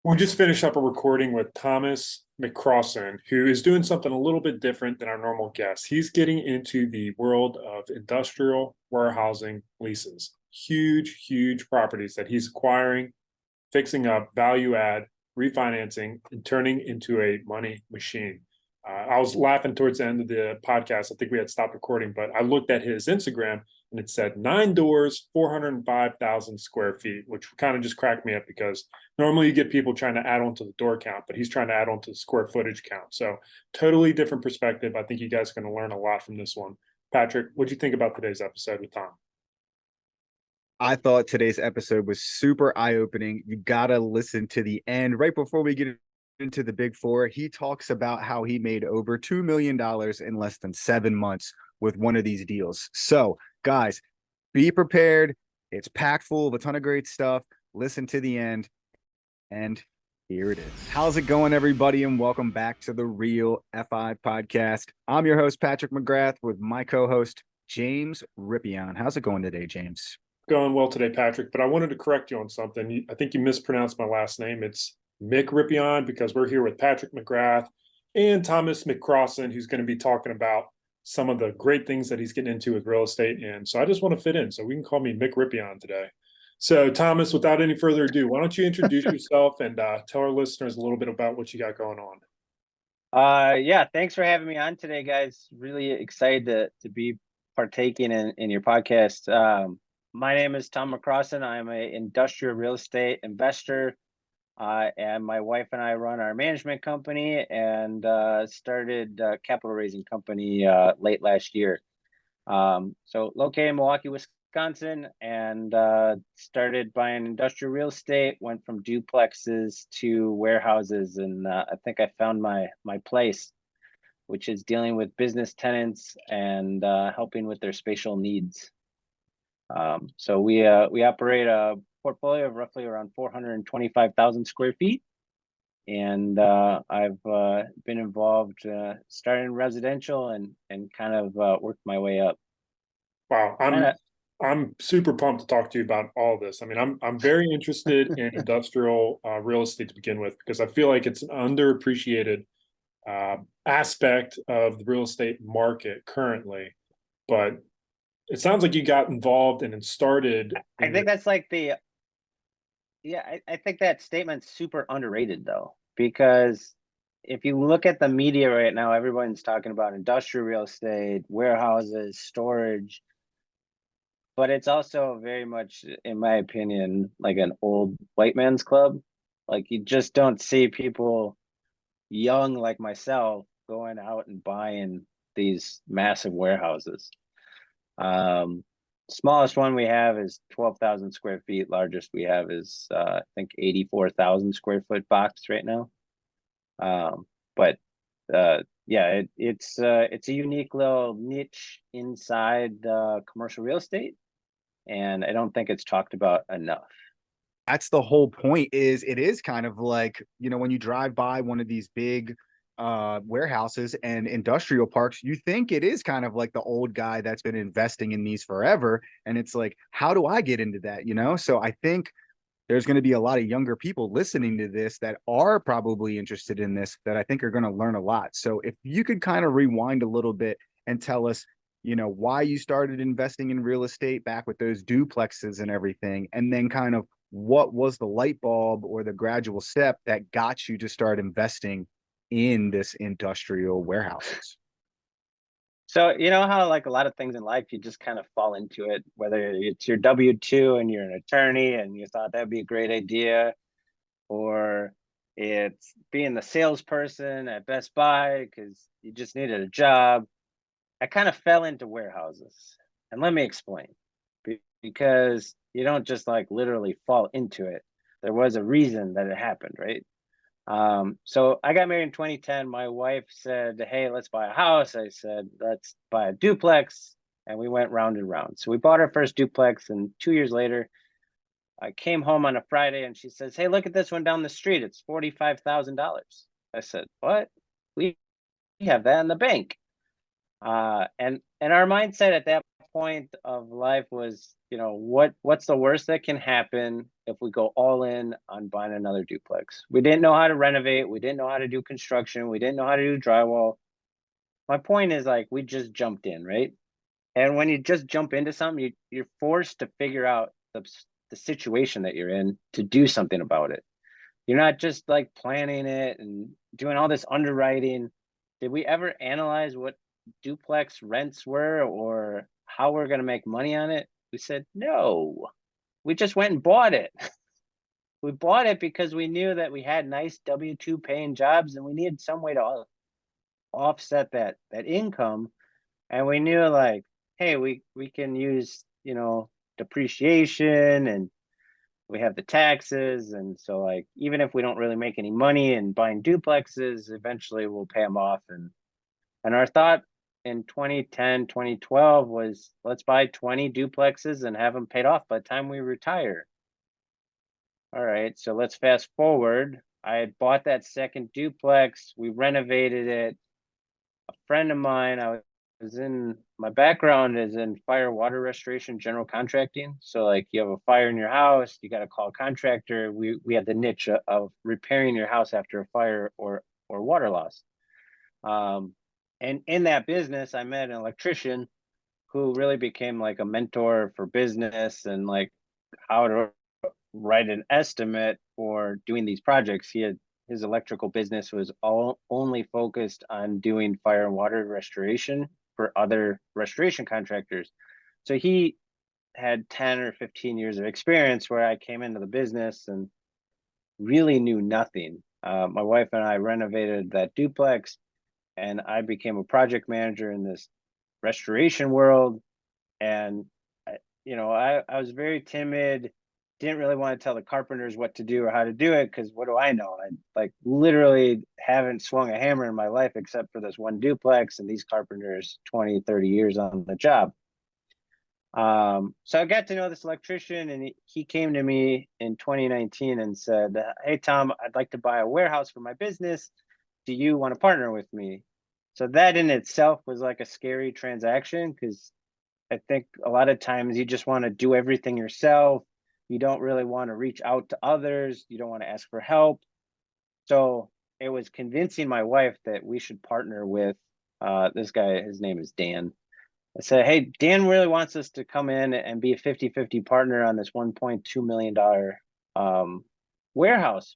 We just finished up a recording with Thomas McCrossin, who is doing something a little bit different than our normal guests. He's getting into the world of industrial warehousing leases, huge, huge properties that he's acquiring, fixing up, value add, refinancing, and turning into a money machine. I was laughing towards the end of the podcast. I think we had stopped recording, but I looked at his Instagram and it said 9 doors, 405,000 square feet, which kind of just cracked me up because normally you get people trying to add on to the door count, but he's trying to add on to the square footage count. So totally different perspective. I think you guys are going to learn a lot from this one. Patrick, what do you think about today's episode with Tom? I thought today's episode was super eye-opening. You gotta listen to the end. Right before we get into the big four, he talks about how he made over $2 million in less than 7 months with one of these deals. So, guys, be prepared. It's packed full of a ton of great stuff. Listen to the end. And here it is. How's it going, everybody? And welcome back to the Real FI podcast. I'm your host, Patrick McGrath, with my co-host, James Ripion. How's it going today, James? Going well today, Patrick, but I wanted to correct you on something. I think you mispronounced my last name. It's Mick Ripion because we're here with Patrick McGrath and Thomas McCrossin, who's going to be talking about some of the great things that he's getting into with real estate. And so I just want to fit in. So we can call me Mick Ripion today. So, Thomas, without any further ado, why don't you introduce yourself and tell our listeners a little bit about what you got going on? Yeah, thanks for having me on today, guys. Really excited to be partaking in your podcast. My name is Tom McCrossin. I'm an industrial real estate investor, and my wife and I run our management company and started a capital raising company late last year. So located in Milwaukee, Wisconsin, and started buying industrial real estate, went from duplexes to warehouses, and I think I found my place, which is dealing with business tenants and helping with their spatial needs. So we operate a portfolio of roughly around 425,000 square feet, and I've been involved starting residential and kind of worked my way up. Wow, Kinda, I'm super pumped to talk to you about all this. I mean, I'm very interested in industrial real estate to begin with because I feel like it's an underappreciated aspect of the real estate market currently. But it sounds like you got involved and then started I in your. think that's like I think that statement's super underrated though, because if you look at the media right now, everyone's talking about industrial real estate, warehouses, storage, but it's also very much, in my opinion, like an old white man's club. Like you just don't see people young like myself going out and buying these massive warehouses. Um, Smallest one we have is 12,000 square feet. Largest we have is I think 84,000 square foot box right now. But yeah, it's a unique little niche inside commercial real estate, and I don't think it's talked about enough. That's the whole point. Is it is kind of like, when you drive by one of these big warehouses and industrial parks, you think it is kind of like the old guy that's been investing in these forever, and it's like, how do I get into that? So I think there's going to be a lot of younger people listening to this that are probably interested in this, that I think are going to learn a lot. So if you could kind of rewind a little bit and tell us, why you started investing in real estate back with those duplexes and everything, and then kind of what was the light bulb or the gradual step that got you to start investing in this industrial warehouses. So you know how like a lot of things in life you just kind of fall into it, whether it's your W-2 and you're an attorney and you thought that'd be a great idea, or it's being the salesperson at Best Buy because you just needed a job. I kind of fell into warehouses. And let me explain. Because you don't just like literally fall into it. There was a reason that it happened, right? So I got married in 2010. My wife said, "Hey, let's buy a house." I said, "Let's buy a duplex." And we went round and round. So we bought our first duplex, and 2 years later, I came home on a Friday and she says, "Hey, look at this one down the street. It's $45,000. I said, "What? We have that in the bank." And our mindset at that point of life was, what's the worst that can happen if we go all in on buying another duplex? We didn't know how to renovate. We didn't know how to do construction. We didn't know how to do drywall. My point is, like, we just jumped in, right? And when you just jump into something, you're forced to figure out the situation that you're in to do something about it. You're not just like planning it and doing all this underwriting. Did we ever analyze what duplex rents were or how we're going to make money on it? We said, no, we just went and bought it. We bought it because we knew that we had nice W-2 paying jobs and we needed some way to offset that income. And we knew, like, hey, we can use, depreciation, and we have the taxes. And so, like, even if we don't really make any money in buying duplexes, eventually we'll pay them off. And our thought in 2010, 2012 was, let's buy 20 duplexes and have them paid off by the time we retire. All right, so let's fast forward. I had bought that second duplex. We renovated it. A friend of mine, my background is in fire, water restoration, general contracting. So, like, you have a fire in your house, you got to call a contractor. We had the niche of repairing your house after a fire or water loss. And in that business, I met an electrician who really became like a mentor for business and like how to write an estimate for doing these projects. His electrical business was only focused on doing fire and water restoration for other restoration contractors. So he had 10 or 15 years of experience, where I came into the business and really knew nothing. My wife and I renovated that duplex, and I became a project manager in this restoration world. And I was very timid, didn't really want to tell the carpenters what to do or how to do it, because what do I know? I like literally haven't swung a hammer in my life except for this one duplex, and these carpenters 20, 30 years on the job. So I got to know this electrician, and he came to me in 2019 and said, hey, Tom, I'd like to buy a warehouse for my business. Do you want to partner with me? So that in itself was like a scary transaction, because I think a lot of times you just want to do everything yourself. You don't really want to reach out to others. You don't want to ask for help. So it was convincing my wife that we should partner with this guy. His name is Dan. I said, hey, Dan really wants us to come in and be a 50-50 partner on this $1.2 million warehouse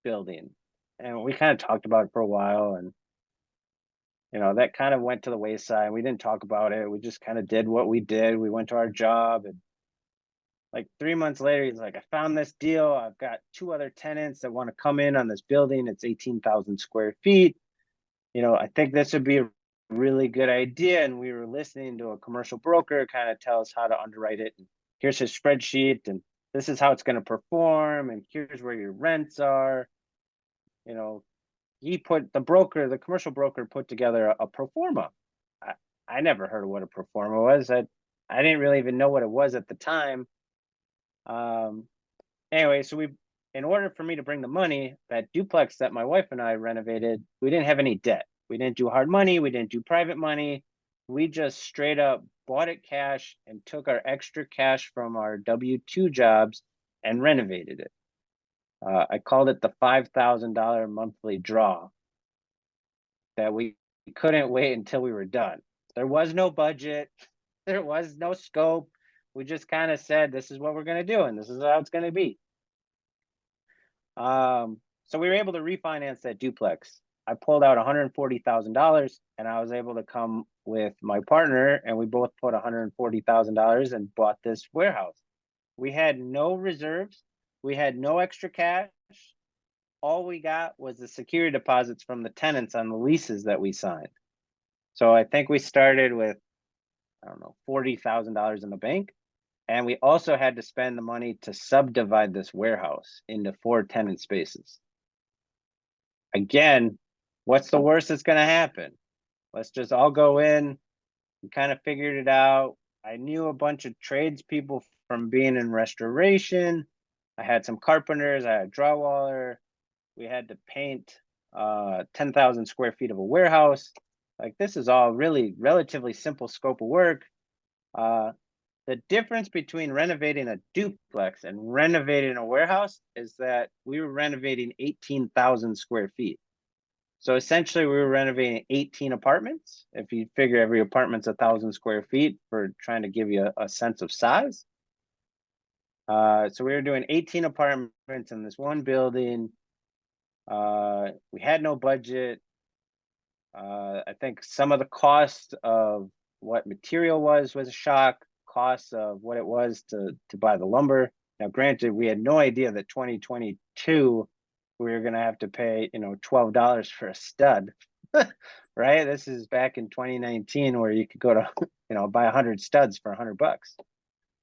building. And we kind of talked about it for a while, and that kind of went to the wayside. We didn't talk about it. We just kind of did what we did. We went to our job, and like 3 months later, he's like, I found this deal. I've got 2 other tenants that want to come in on this building. It's 18,000 square feet. I think this would be a really good idea. And we were listening to a commercial broker kind of tell us how to underwrite it. And here's his spreadsheet, and this is how it's going to perform. And here's where your rents are. The commercial broker put together a pro forma. I never heard of what a pro forma was. I didn't really even know what it was at the time. Anyway, so in order for me to bring the money, that duplex that my wife and I renovated, we didn't have any debt. We didn't do hard money. We didn't do private money. We just straight up bought it cash and took our extra cash from our W-2 jobs and renovated it. I called it the $5,000 monthly draw, that we couldn't wait until we were done. There was no budget. There was no scope. We just kind of said, this is what we're going to do, and this is how it's going to be. So we were able to refinance that duplex. I pulled out $140,000, and I was able to come with my partner, and we both put $140,000 and bought this warehouse. We had no reserves. We had no extra cash. All we got was the security deposits from the tenants on the leases that we signed. So I think we started with, $40,000 in the bank. And we also had to spend the money to subdivide this warehouse into 4 tenant spaces. Again, what's the worst that's going to happen? Let's just all go in. We kind of figured it out. I knew a bunch of tradespeople from being in restoration. I had some carpenters. I had a drywall. We had to paint 10,000 square feet of a warehouse. Like, this is all really relatively simple scope of work. The difference between renovating a duplex and renovating a warehouse is that we were renovating 18,000 square feet. So essentially we were renovating 18 apartments. If you figure every apartment's 1,000 square feet, for trying to give you a sense of size. So we were doing 18 apartments in this one building. We had no budget. I think some of the cost of what material was a shock. Cost of what it was to buy the lumber. Now, granted, we had no idea that 2022 we were going to have to pay, $12 for a stud, right? This is back in 2019 where you could go to, buy 100 studs for $100.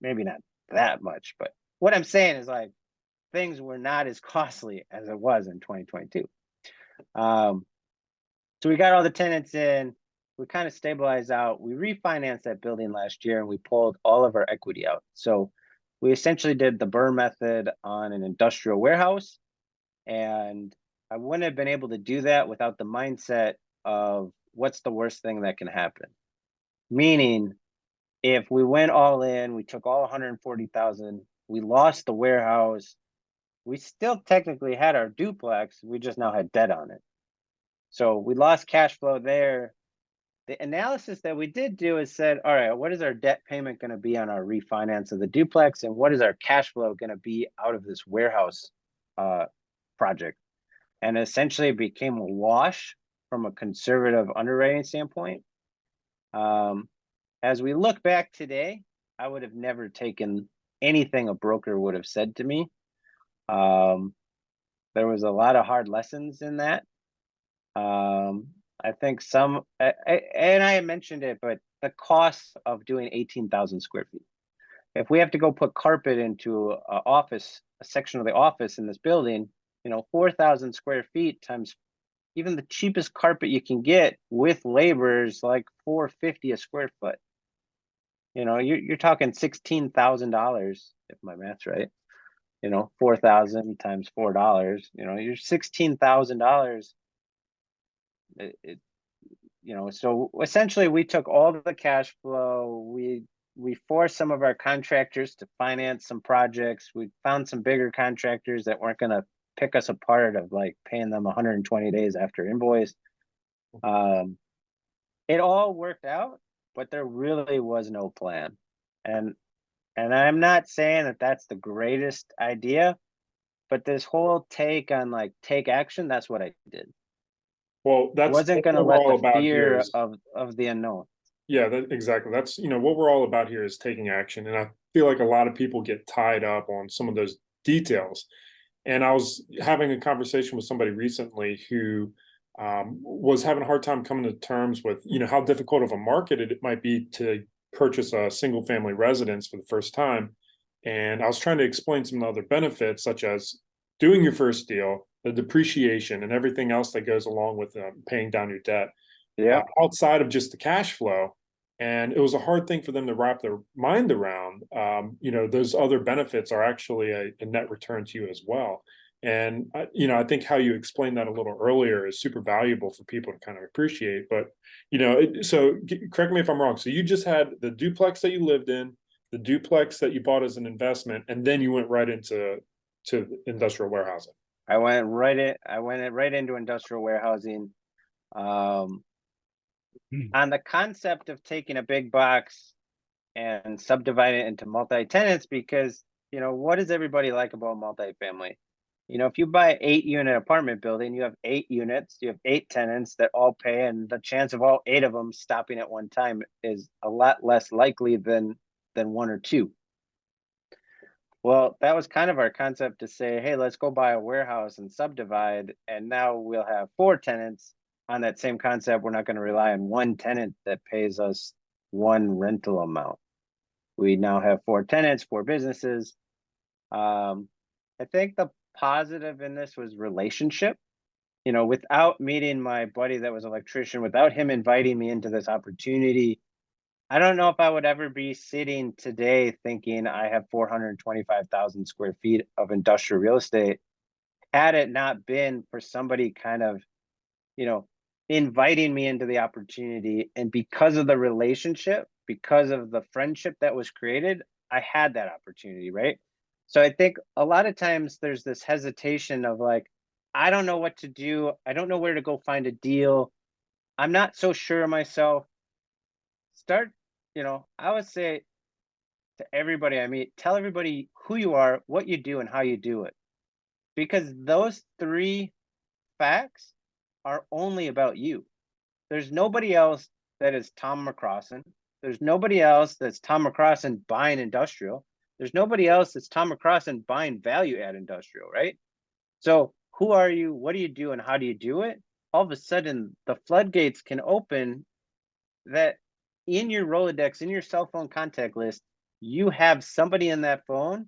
Maybe not that much, but what I'm saying is like things were not as costly as it was in 2022. So we got all the tenants in. We kind of stabilized out. We refinanced that building last year and we pulled all of our equity out. So we essentially did the BRRRR method on an industrial warehouse. And I wouldn't have been able to do that without the mindset of what's the worst thing that can happen. Meaning, if we went all in, we took all 140,000, we lost the warehouse, we still technically had our duplex, we just now had debt on it. So we lost cash flow there. The analysis that we did do is said, all right, what is our debt payment going to be on our refinance of the duplex? And what is our cash flow going to be out of this warehouse project? And essentially it became a wash from a conservative underwriting standpoint. As we look back today, I would have never taken anything a broker would have said to me. There was a lot of hard lessons in that. I think and I mentioned it, but the cost of doing 18,000 square feet. If we have to go put carpet into a section of the office in this building, 4,000 square feet times even the cheapest carpet you can get with labor is like $450 a square foot. You're talking $16,000 if my math's right. 4,000 times $4, you're $16,000. So essentially we took all of the cash flow. We forced some of our contractors to finance some projects. We found some bigger contractors that weren't going to pick us apart of like paying them 120 days after invoice. It all worked out, but there really was no plan. And I'm not saying that that's the greatest idea, but this whole take on like take action, that's what I did. Well, Wasn't going to let the fear of the unknown. Yeah, exactly. That's, what we're all about here is taking action. And I feel like a lot of people get tied up on some of those details. And I was having a conversation with somebody recently who was having a hard time coming to terms with, how difficult of a market it might be to purchase a single family residence for the first time. And I was trying to explain some other benefits, such as doing your first deal, the depreciation, and everything else that goes along with paying down your debt. Yeah. Outside of just the cash flow. And it was a hard thing for them to wrap their mind around. Those other benefits are actually a net return to you as well. And, I think how you explained that a little earlier is super valuable for people to kind of appreciate. But, so correct me if I'm wrong. So you just had the duplex that you lived in, the duplex that you bought as an investment, and then you went right into industrial warehousing. I went right into industrial warehousing. On the concept of taking a big box and subdividing it into multi-tenants, because what does everybody like about multifamily? If you buy 8-unit apartment building, you have 8 units, you have 8 tenants that all pay, and the chance of all 8 of them stopping at one time is a lot less likely than 1 or 2. Well, that was kind of our concept to say, hey, let's go buy a warehouse and subdivide, and now we'll have 4 tenants. On that same concept, we're not going to rely on one tenant that pays us one rental amount. We now have 4 tenants, 4 businesses. I think the positive in this was relationship. Without meeting my buddy that was an electrician, without him inviting me into this opportunity, I don't know if I would ever be sitting today thinking I have 425,000 square feet of industrial real estate, had it not been for somebody kind of, inviting me into the opportunity. And because of the relationship, because of the friendship that was created, I had that opportunity, right? So I think a lot of times there's this hesitation of like, I don't know what to do. I don't know where to go find a deal. I'm not so sure of myself. Start, I would say to everybody I meet, tell everybody who you are, what you do, and how you do it. Because those three facts are only about you. There's nobody else that is Tom McCrossin. There's nobody else that's Tom McCrossin buying industrial. There's nobody else that's Tom McCrossin buying value add industrial, right? So who are you? What do you do? And how do you do it? All of a sudden, the floodgates can open that in your Rolodex, in your cell phone contact list, you have somebody in that phone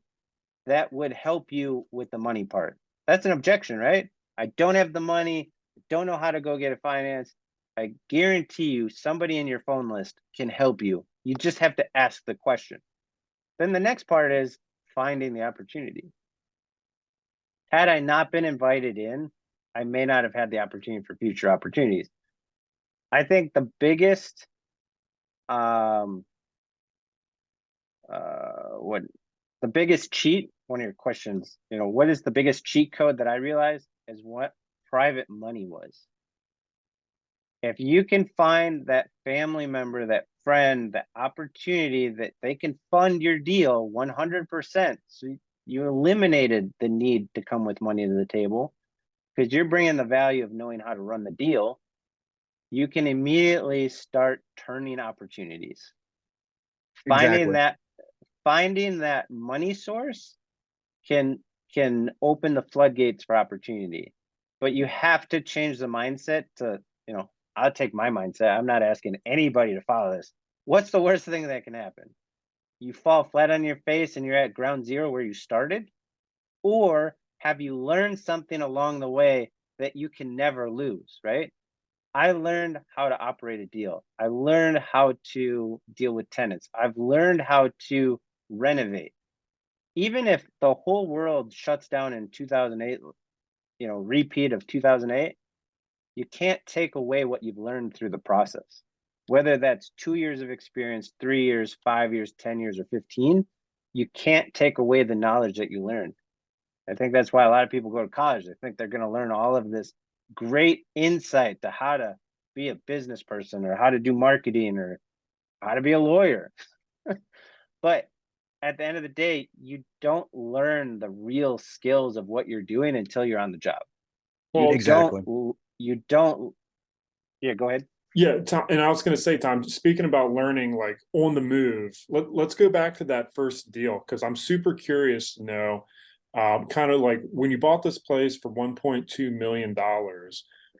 that would help you with the money part. That's an objection, right? I don't have the money, don't know how to go get it financed. I guarantee you somebody in your phone list can help you. You just have to ask the question. Then the next part is finding the opportunity. Had I not been invited in, I may not have had the opportunity for future opportunities. I think the biggest the biggest cheat, one of your questions, what is the biggest cheat code that I realized is what private money was. If you can find that family member, that friend, that opportunity that they can fund your deal 100%, so you eliminated the need to come with money to the table because you're bringing the value of knowing how to run the deal, you can immediately start turning opportunities. Exactly. Finding that money source can open the floodgates for opportunity, but you have to change the mindset to, I'll take my mindset. I'm not asking anybody to follow this. What's the worst thing that can happen? You fall flat on your face and you're at ground zero where you started? Or have you learned something along the way that you can never lose, right? I learned how to operate a deal. I learned how to deal with tenants. I've learned how to renovate. Even if the whole world shuts down in 2008, repeat of 2008, you can't take away what you've learned through the process. Whether that's 2 years of experience, 3 years, 5 years, 10 years, or 15, you can't take away the knowledge that you learned. I think that's why a lot of people go to college. They think they're going to learn all of this great insight to how to be a business person or how to do marketing or how to be a lawyer. But at the end of the day, you don't learn the real skills of what you're doing until you're on the job. Well, Exactly. Yeah, go ahead. Yeah, Tom, and I was going to say, Tom, speaking about learning like on the move, let's go back to that first deal because I'm super curious to know, kind of like when you bought this place for $1.2 million,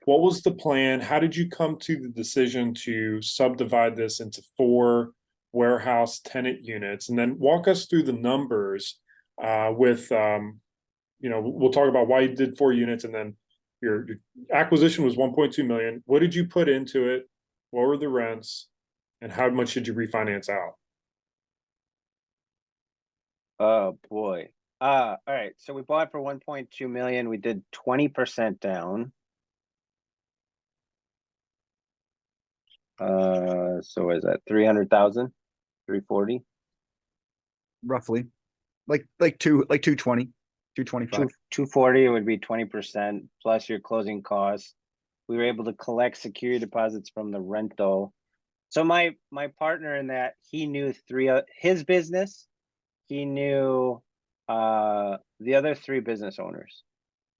what was the plan? How did you come to the decision to subdivide this into 4 warehouse tenant units? And then walk us through the numbers with, we'll talk about why you did 4 units and then your acquisition was 1.2 million. What did you put into it? What were the rents? And how much did you refinance out? Oh boy. All right. So we bought for 1.2 million. We did 20% down. So is that 300,000? 340? Roughly. Like 220, 225. 240 would be 20% plus your closing costs. We were able to collect security deposits from the rental. So my partner in that, he knew his business. He knew the other 3 business owners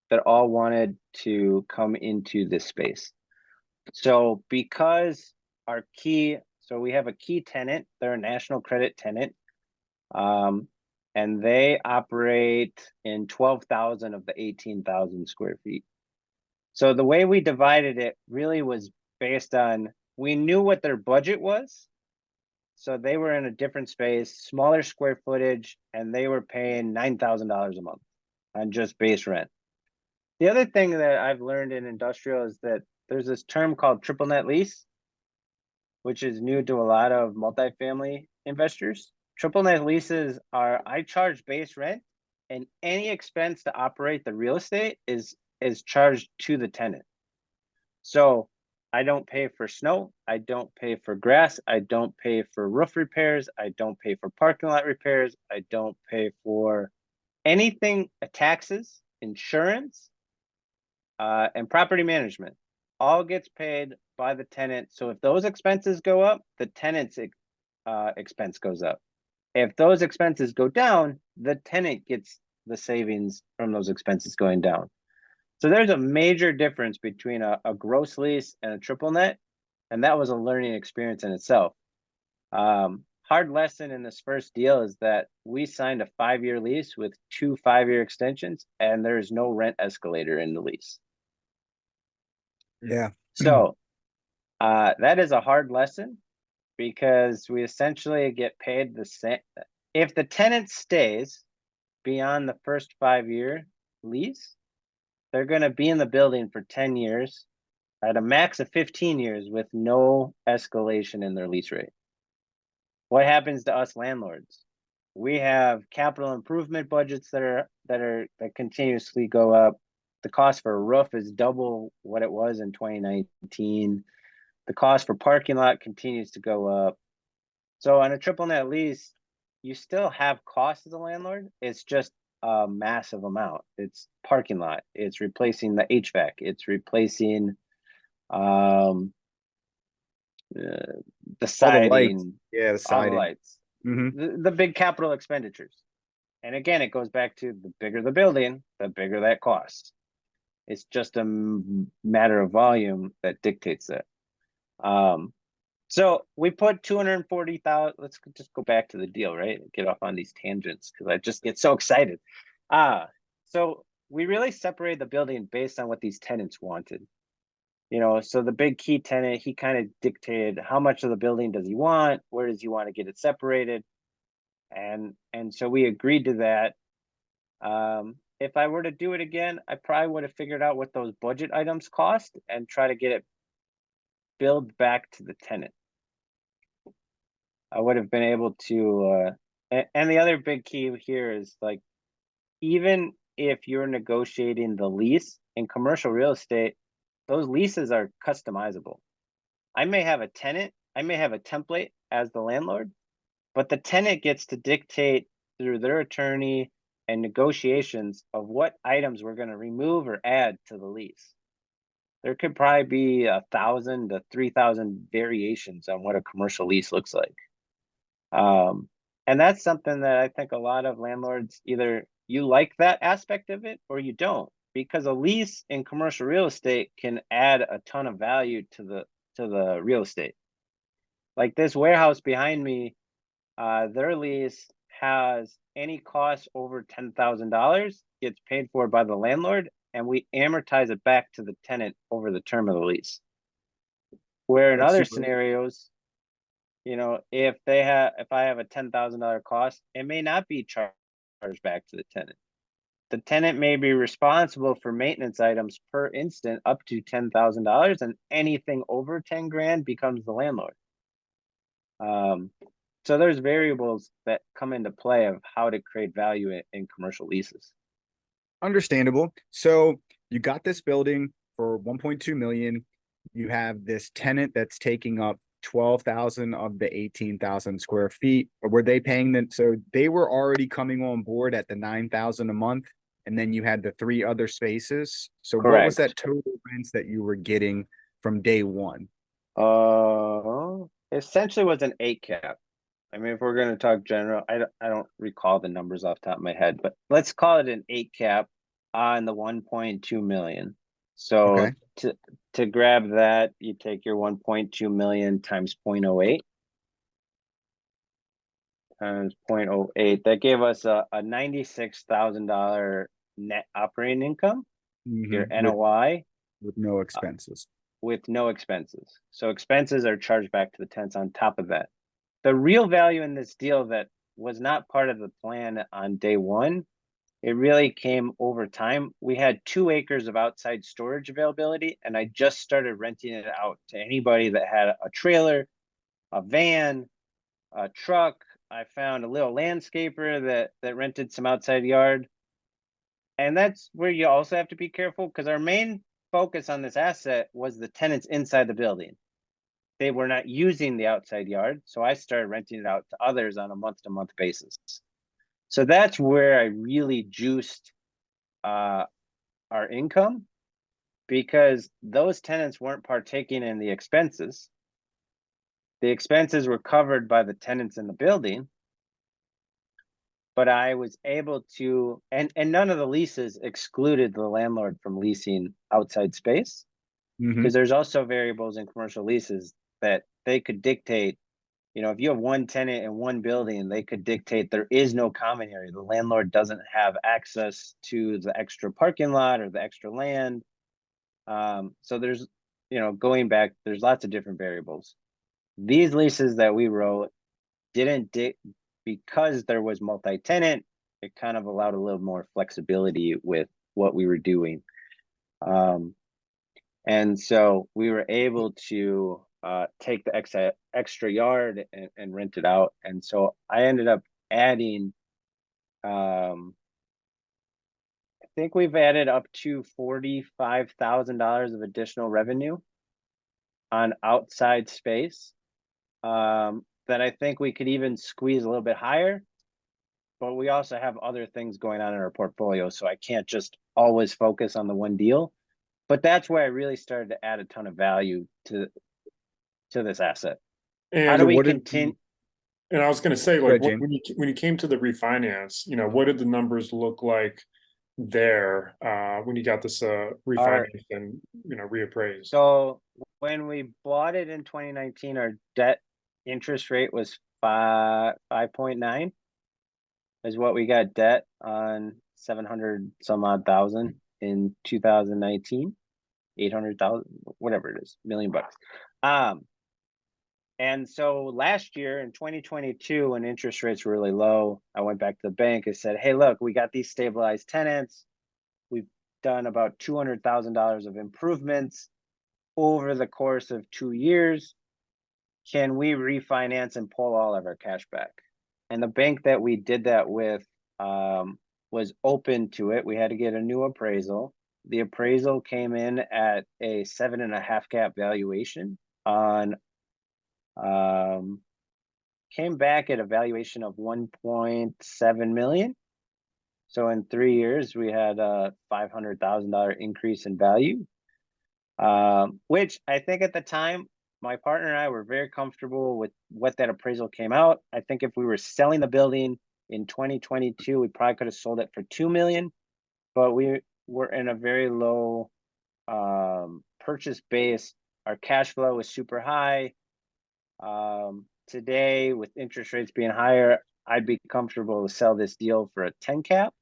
that all wanted to come into this space. So because we have a key tenant, they're a national credit tenant. And they operate in 12,000 of the 18,000 square feet. So the way we divided it really was based on, we knew what their budget was. So they were in a different space, smaller square footage, and they were paying $9,000 a month on just base rent. The other thing that I've learned in industrial is that there's this term called triple net lease, which is new to a lot of multifamily investors. Triple net leases are, I charge base rent and any expense to operate the real estate is charged to the tenant. So I don't pay for snow. I don't pay for grass. I don't pay for roof repairs. I don't pay for parking lot repairs. I don't pay for anything, taxes, insurance, and property management. All gets paid by the tenant. So if those expenses go up, the tenant's expense goes up. If those expenses go down, the tenant gets the savings from those expenses going down. So there's a major difference between a gross lease and a triple net, and that was a learning experience in itself. Hard lesson in this first deal is that we signed a 5-year lease with 2 5-year extensions, and there is no rent escalator in the lease. Yeah. So that is a hard lesson, because we essentially get paid the same. If the tenant stays beyond the first 5-year lease, they're going to be in the building for 10 years at a max of 15 years with no escalation in their lease rate. What happens to us landlords? We have capital improvement budgets that continuously go up. The cost for a roof is double what it was in 2019. The cost for parking lot continues to go up. So on a triple net lease, you still have costs as a landlord. It's just a massive amount. It's parking lot. It's replacing the HVAC. It's replacing the siding. Yeah, the all the siding. lights. Mhm. The big capital expenditures. And again, it goes back to the bigger the building, the bigger that costs. It's just a matter of volume that dictates that. So we put 240,000. Let's just go back to the deal, right? Get off on these tangents because I just get so excited. So we really separated the building based on what these tenants wanted. So the big key tenant, he kind of dictated how much of the building does he want, where does he want to get it separated, and so we agreed to that. If I were to do it again, I probably would have figured out what those budget items cost and try to get it billed back to the tenant. I would have been able to, and the other big key here is, like, even if you're negotiating the lease in commercial real estate, those leases are customizable. I may have a tenant, I may have a template as the landlord, but the tenant gets to dictate through their attorney and negotiations of what items we're going to remove or add to the lease. There could probably be 1,000 to 3,000 variations on what a commercial lease looks like. And that's something that I think a lot of landlords, either you like that aspect of it or you don't, because a lease in commercial real estate can add a ton of value to the real estate. Like this warehouse behind me, their lease has any cost over $10,000 gets paid for by the landlord, and we amortize it back to the tenant over the term of the lease. Where in That's other super- scenarios, if I have a $10,000 cost, it may not be charged back to the tenant. The tenant may be responsible for maintenance items per instant up to $10,000, and anything over 10 grand becomes the landlord. So there's variables that come into play of how to create value in commercial leases. Understandable. So you got this building for 1.2 million. You have this tenant that's taking up 12,000 of the 18,000 square feet. Or were they paying them? So they were already coming on board at the 9,000 a month, and then you had the 3 other spaces. So what was that total rents that you were getting from day one? Essentially was an 8 cap. I mean, if we're going to talk general, I don't recall the numbers off the top of my head, but let's call it an 8 cap on the 1.2 million. So Okay. to grab that, you take your 1.2 million times 0.08 times 0.08. That gave us a $96,000 net operating income, your NOI. With no expenses. With no expenses. So expenses are charged back to the tenants on top of that. The real value in this deal that was not part of the plan on day one, it really came over time. We had 2 acres of outside storage availability, and I just started renting it out to anybody that had a trailer, a van, a truck. I found a little landscaper that rented some outside yard. And that's where you also have to be careful, because our main focus on this asset was the tenants inside the building. They were not using the outside yard, so I started renting it out to others on a month-to-month basis. So that's where I really juiced our income, because those tenants weren't partaking in the expenses. The expenses were covered by the tenants in the building, but I was able to, and none of the leases excluded the landlord from leasing outside space, because there's also variables in commercial leases that they could dictate. You know, if you have one tenant in one building, they could dictate there is no common area. The landlord doesn't have access to the extra parking lot or the extra land. So there's, you know, going back, there's lots of different variables. These leases that we wrote didn't because there was multi-tenant, it kind of allowed a little more flexibility with what we were doing. And so we were able to take the extra yard and rent it out. And so I ended up adding, I think we've added up to $45,000 of additional revenue on outside space, that I think we could even squeeze a little bit higher. But we also have other things going on in our portfolio, so I can't just always focus on the one deal. But that's where I really started to add a ton of value to this asset. How do we continue? And I was going to say, Go like, ahead, when you came to the refinance, you know, what did the numbers look like there when you got this refinanced and, you know, reappraised? So when we bought it in 2019, our debt interest rate was 5.9 is what we got debt on, 700 some odd thousand in 2019, 800,000, whatever it is, $1 million. And so last year in 2022, when interest rates were really low, I went back to the bank and said, hey, look, we got these stabilized tenants. We've done about $200,000 of improvements over the course of 2 years. Can we refinance and pull all of our cash back? And the bank that we did that with was open to it. We had to get a new appraisal. The appraisal came in at a 7.5 cap valuation on, came back at a valuation of 1.7 million. So in 3 years, we had a $500,000 increase in value, which I think at the time, my partner and I were very comfortable with what that appraisal came out. I think if we were selling the building in 2022, we probably could have sold it for 2 million, but we were in a very low purchase base. Our cash flow was super high. Today, with interest rates being higher, I'd be comfortable to sell this deal for a 10 cap,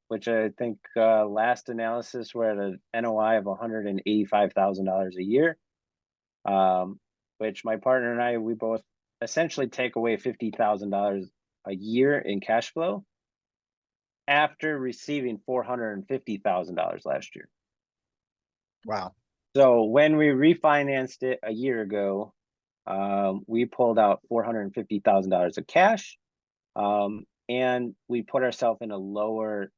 which I think last analysis we're at an NOI of $185,000 a year, which my partner and I, we both essentially take away $50,000 a year in cash flow after receiving $450,000 last year. Wow. So when we refinanced it a year ago, we pulled out $450,000 of cash, and we put ourselves in a lower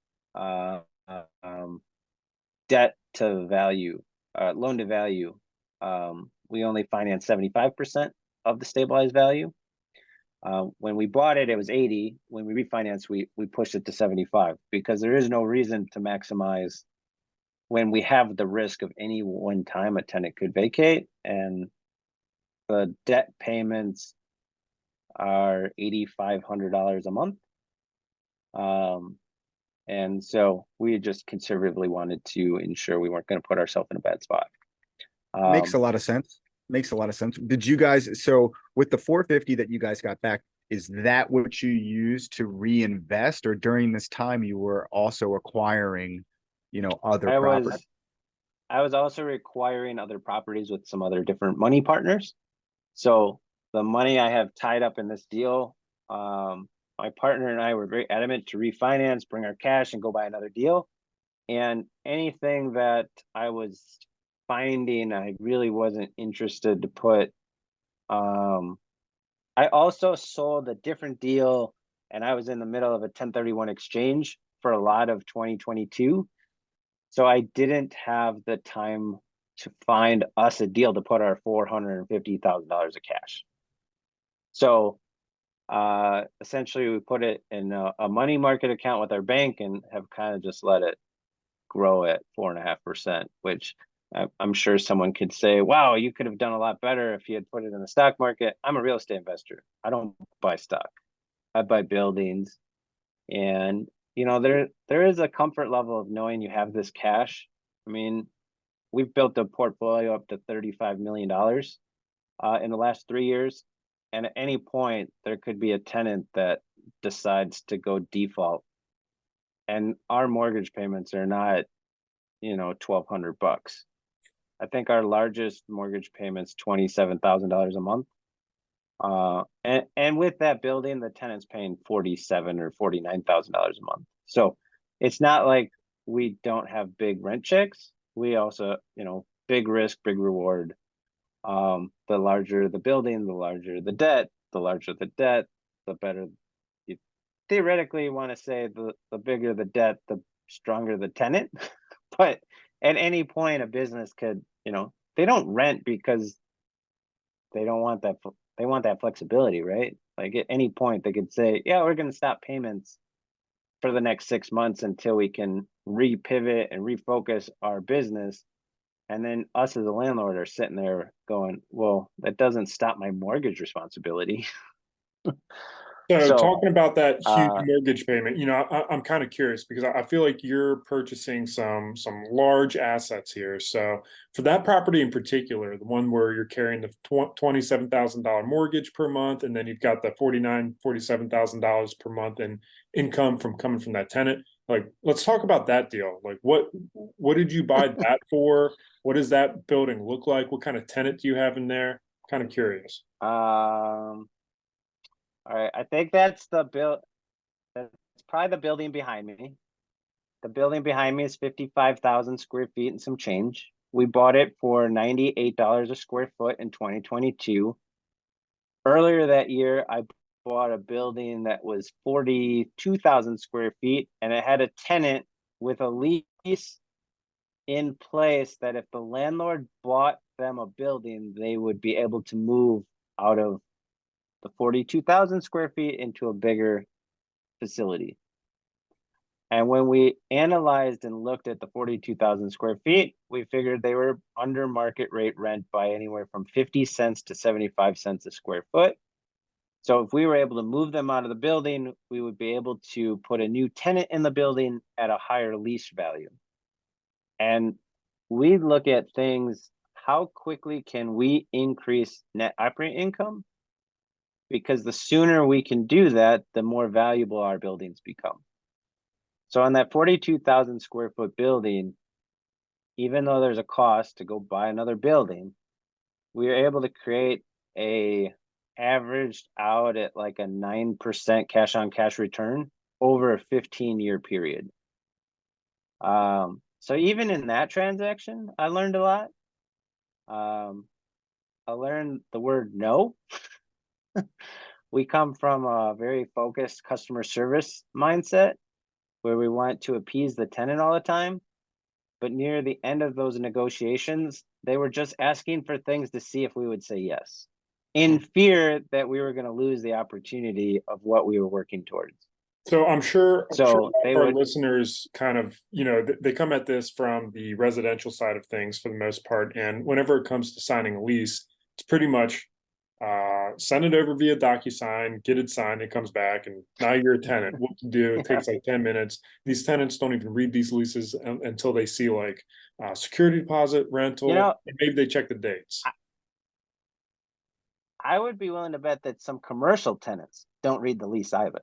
debt to value, loan to value. We only financed 75% of the stabilized value. When we bought it, it was 80. When we refinanced, we pushed it to 75, because there is no reason to maximize when we have the risk of any one time a tenant could vacate, and the debt payments are $8,500 a month. And so we just conservatively wanted to ensure we weren't going to put ourselves in a bad spot. Makes a lot of sense. Makes a lot of sense. Did you guys, so with the 450 that you guys got back, is that what you used to reinvest, or during this time you were also acquiring, you know, other properties? I was also acquiring other properties with some other different money partners. So the money I have tied up in this deal, my partner and I were very adamant to refinance, bring our cash, and go buy another deal. And anything that I was finding, I really wasn't interested to put. I also sold a different deal, and I was in the middle of a 1031 exchange for a lot of 2022. So I didn't have the time to find us a deal to put our $450,000 of cash. So essentially we put it in a money market account with our bank and have kind of just let it grow at 4.5%, which I'm sure someone could say, wow, you could have done a lot better if you had put it in the stock market. I'm a real estate investor. I don't buy stock. I buy buildings. And you know, there is a comfort level of knowing you have this cash. I mean, we've built a portfolio up to $35 million in the last 3 years. And at any point, there could be a tenant that decides to go default. And our mortgage payments are not, you know, $1,200. I think our largest mortgage payment's $27,000 a month. And with that building, the tenant's paying $47,000 or $49,000 a month. So it's not like we don't have big rent checks. We also, you know, big risk, big reward. The larger the building, the larger the debt. The larger the debt, the better. You theoretically want to say the bigger the debt, the stronger the tenant. But at any point, a business could, you know, they don't rent because they don't want that. They want that flexibility, right? Like at any point, they could say, "Yeah, we're going to stop payments for the next 6 months until we can repivot and refocus our business." And then us as a landlord are sitting there going, "Well, that doesn't stop my mortgage responsibility." So So, talking about that huge uh, mortgage payment, you know, I'm kind of curious because I feel like you're purchasing some large assets here. So for that property in particular, the one where you're carrying the $27,000 mortgage per month, and then you've got the $47,000 per month in income from coming from that tenant. Like, let's talk about that deal. Like, what did you buy that for? What does that building look like? What kind of tenant do you have in there? Kind of curious. all right, I think that's the build. That's probably the building behind me. The building behind me is 55,000 square feet and some change. We bought it for $98 a square foot in 2022. Earlier that year, I bought a building that was 42,000 square feet, and it had a tenant with a lease in place that if the landlord bought them a building, they would be able to move out of the 42,000 square feet into a bigger facility. And when we analyzed and looked at the 42,000 square feet, we figured they were under market rate rent by anywhere from 50 cents to 75 cents a square foot. So if we were able to move them out of the building, we would be able to put a new tenant in the building at a higher lease value. And we look at things, how quickly can we increase net operating income? Because the sooner we can do that, the more valuable our buildings become. So on that 42,000 square foot building, even though there's a cost to go buy another building, we were able to create a averaged out at like a 9% cash on cash return over a 15-year period. So even in that transaction, I learned a lot. I learned the word no. We come from a very focused customer service mindset where we want to appease the tenant all the time. But near the end of those negotiations, they were just asking for things to see if we would say yes, in fear that we were going to lose the opportunity of what we were working towards. So I'm sure So they our would, listeners kind of, you know, they come at this from the residential side of things for the most part. And whenever it comes to signing a lease, it's pretty much send it over via DocuSign, get it signed, it comes back, and now you're a tenant. What to do? It yeah, takes like 10 minutes. These tenants don't even read these leases until they see like security deposit, you rental, know, and maybe they check the dates. I would be willing to bet that some commercial tenants don't read the lease either.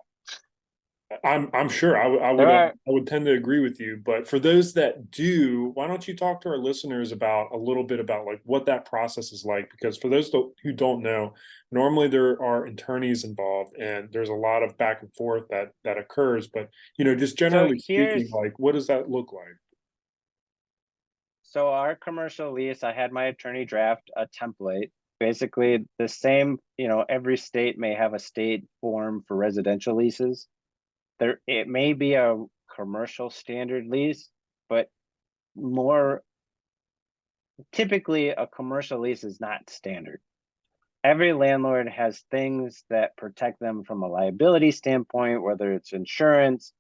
I'm sure I There would are, I would tend to agree with you, but for those that do, why don't you talk to our listeners about a little bit about like what that process is like? Because for those who don't know, normally there are attorneys involved, and there's a lot of back and forth that occurs. But you know, just so generally speaking, here's, like what does that look like? so our commercial lease, I had my attorney draft a template, basically the same, you know, every state may have a state form for residential leases. It may be a commercial standard lease, but more, typically a commercial lease is not standard. Every landlord has things that protect them from a liability standpoint, whether it's insurance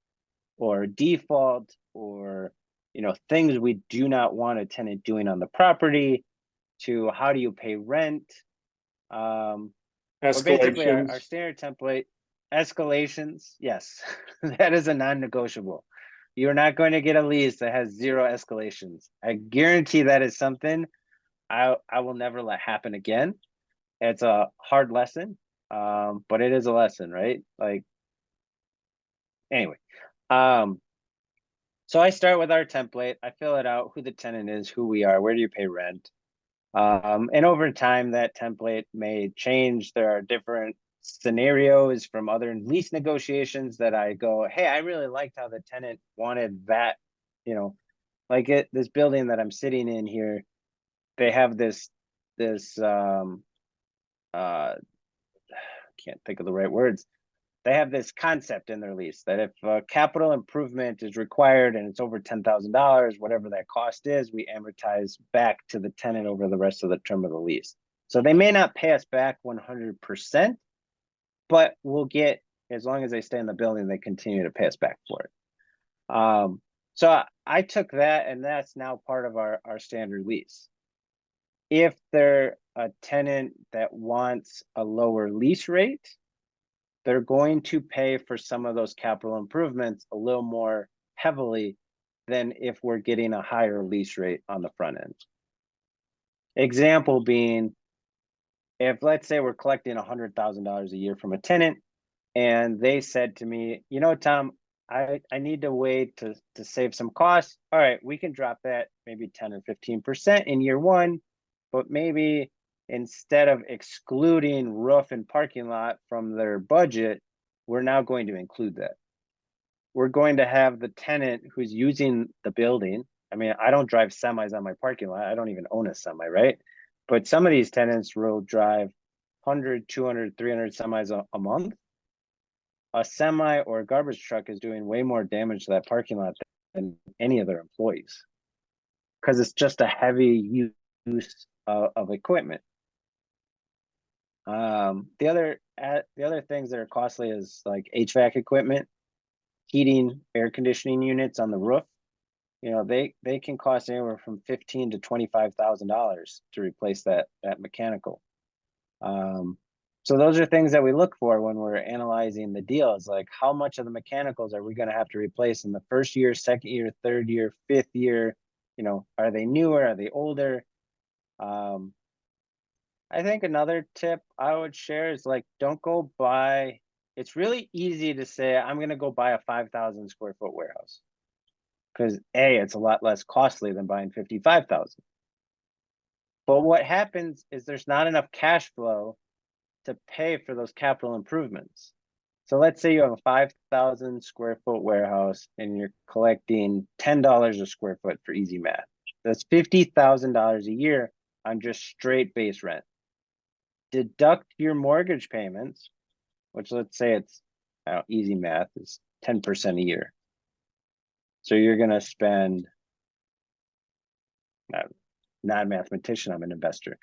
or default or, you know, things we do not want a tenant doing on the property, to how do you pay rent. Or basically our Escalations. standard template, escalations, yes, that is a non-negotiable. You're not going to get a lease that has 0 escalations. I guarantee that is something I will never let happen again. It's a hard lesson, but it is a lesson, right? Like, anyway, so I start with our template. I fill it out, who the tenant is, who we are, where do you pay rent. And over time, that template may change. There are different scenarios from other lease negotiations that I go, hey, I really liked how the tenant wanted that, you know, like this building that I'm sitting in here, they have this can't think of the right words. They have this concept in their lease that if a capital improvement is required and it's over $10,000, whatever that cost is, we amortize back to the tenant over the rest of the term of the lease. So they may not pay us back 100%, but we'll get, as long as they stay in the building, they continue to pay us back for it. So I took that, and that's now part of our standard lease. If they're a tenant that wants a lower lease rate, they're going to pay for some of those capital improvements a little more heavily than if we're getting a higher lease rate on the front end. Example being, if let's say we're collecting $100,000 a year from a tenant, and they said to me, you know, Tom, I need a way to save some costs. All right, we can drop that maybe 10 or 15% in year 1, but maybe instead of excluding roof and parking lot from their budget, we're now going to include that. We're going to have the tenant who's using the building. I mean, I don't drive semis on my parking lot. I don't even own a semi, right? But some of these tenants will drive 100, 200, 300 semis a month. A semi or a garbage truck is doing way more damage to that parking lot than any of their employees, because it's just a heavy use of equipment. The other things that are costly is like HVAC equipment, heating, air conditioning units on the roof. You know, they can cost anywhere from $15,000 to $25,000 to replace that mechanical. So those are things that we look for when we're analyzing the deals, like how much of the mechanicals are we going to have to replace in the first year, second year, third year, fifth year? You know, are they newer? Are they older? I think another tip I would share is like, don't go buy. It's really easy to say, I'm going to go buy a 5,000 square foot warehouse, because A, it's a lot less costly than buying 55,000. But what happens is there's not enough cash flow to pay for those capital improvements. So let's say you have a 5,000 square foot warehouse and you're collecting $10 a square foot for easy math. That's $50,000 a year on just straight base rent. Deduct your mortgage payments, which let's say it's, easy math is 10% a year. So you're going to spend, not a mathematician, I'm an investor.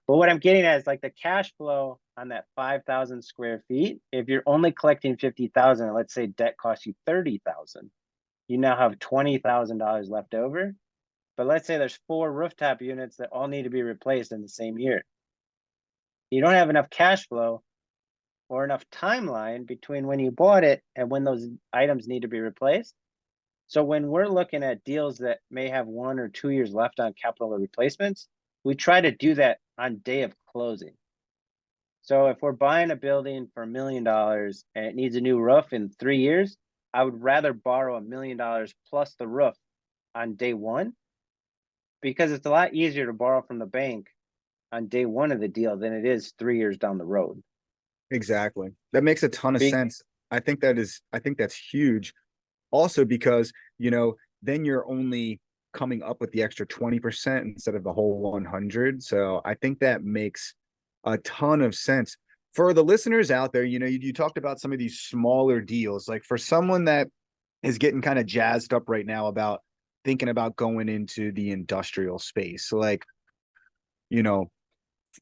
But what I'm getting at is like the cash flow on that 5,000 square feet. If you're only collecting 50,000, let's say debt costs you 30,000, you now have $20,000 left over. But let's say there's 4 rooftop units that all need to be replaced in the same year. You don't have enough cash flow or enough timeline between when you bought it and when those items need to be replaced. So when we're looking at deals that may have 1 or 2 years left on capital replacements, we try to do that on day of closing. So if we're buying a building for $1 million and it needs a new roof in 3 years, I would rather borrow $1 million plus the roof on day 1, because it's a lot easier to borrow from the bank on day 1 of the deal than it is 3 years down the road. Exactly. That makes a ton of sense. I think that's huge. Also, because, you know, then you're only coming up with the extra 20% instead of the whole 100. So I think that makes a ton of sense. For the listeners out there, you know, you talked about some of these smaller deals, like for someone that is getting kind of jazzed up right now about thinking about going into the industrial space? Like, you know,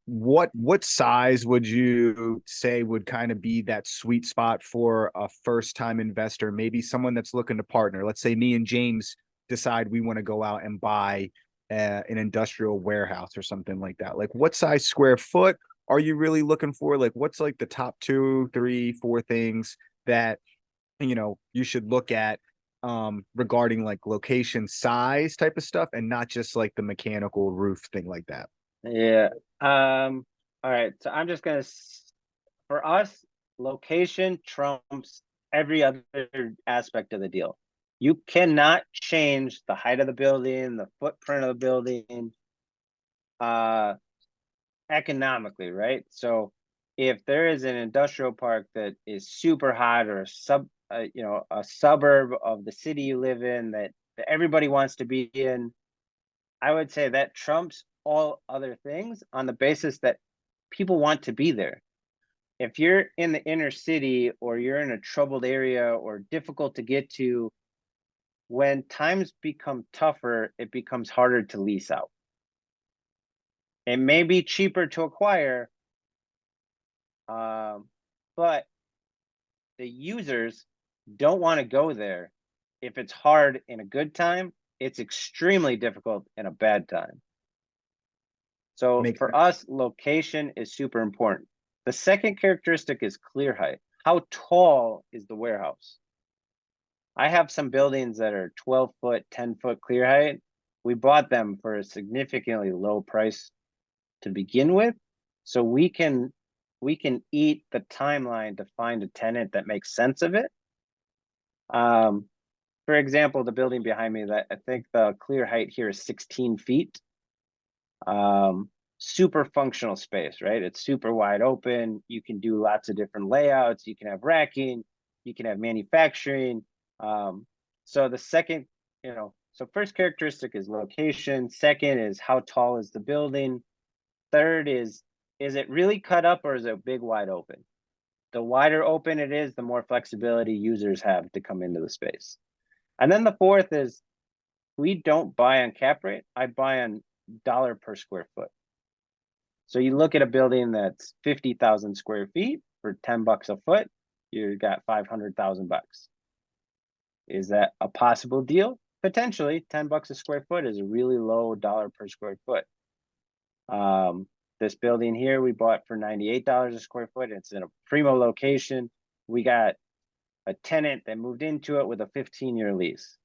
what size would you say would kind of be that sweet spot for a first time investor, maybe someone that's looking to partner? Let's say me and James decide we want to go out and buy an industrial warehouse or something like that. Like, what size square foot are you really looking for? Like, what's like the top 2, 3, 4 things that you should look at regarding like location, size type of stuff, and not just like the mechanical roof thing like that? Yeah. All right. So I'm just gonna, for us, location trumps every other aspect of the deal. You cannot change the height of the building, the footprint of the building, economically, right? So if there is an industrial park that is super hot, or a suburb of the city you live in that everybody wants to be in, I would say that trumps all other things on the basis that people want to be there. If you're in the inner city, or you're in a troubled area or difficult to get to, when times become tougher, it becomes harder to lease out. It may be cheaper to acquire, but the users don't want to go there. If it's hard in a good time, it's extremely difficult in a bad time. So Makes for sense. us, location is super important. The second characteristic is clear height. How tall is the warehouse? I have some buildings that are 12-foot, 10-foot clear height. We bought them for a significantly low price to begin with, so we can eat the timeline to find a tenant that makes sense of it. For example, the building behind me, that I think the clear height here is 16 feet. Super functional space, right? It's super wide open. You can do lots of different layouts. You can have racking, you can have manufacturing. So the second, so first characteristic is location. Second is how tall is the building. Third is it really cut up, or is it big wide open? The wider open it is, the more flexibility users have to come into the space. And then the fourth is, we don't buy on cap rate. I buy on dollar per square foot. So you look at a building that's 50,000 square feet for $10 a foot, you got 500,000 bucks. Is that a possible deal? Potentially. $10 a square foot is a really low dollar per square foot. This building here we bought for $98 a square foot. It's in a primo location. We got a tenant that moved into it with a 15-year lease.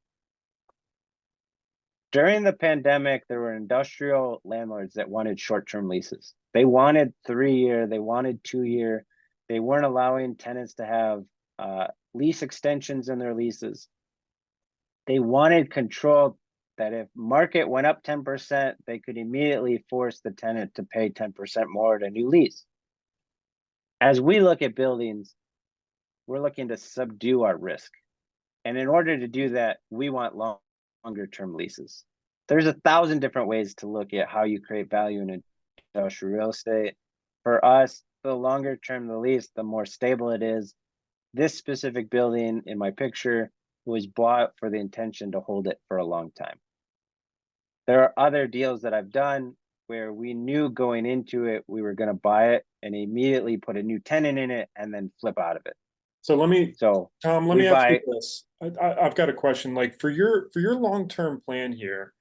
During the pandemic, there were industrial landlords that wanted short-term leases. They wanted 3-year, they wanted 2-year. They weren't allowing tenants to have lease extensions in their leases. They wanted control, that if market went up 10%, they could immediately force the tenant to pay 10% more at a new lease. As we look at buildings, we're looking to subdue our risk. And in order to do that, we want longer term leases. There's 1,000 different ways to look at how you create value in industrial real estate. For us, the longer term the lease, the more stable it is. This specific building in my picture was bought for the intention to hold it for a long time. There are other deals that I've done where we knew going into it, we were going to buy it and immediately put a new tenant in it and then flip out of it. So Tom, let we me ask buy you this. I've got a question. Like for your long-term plan here,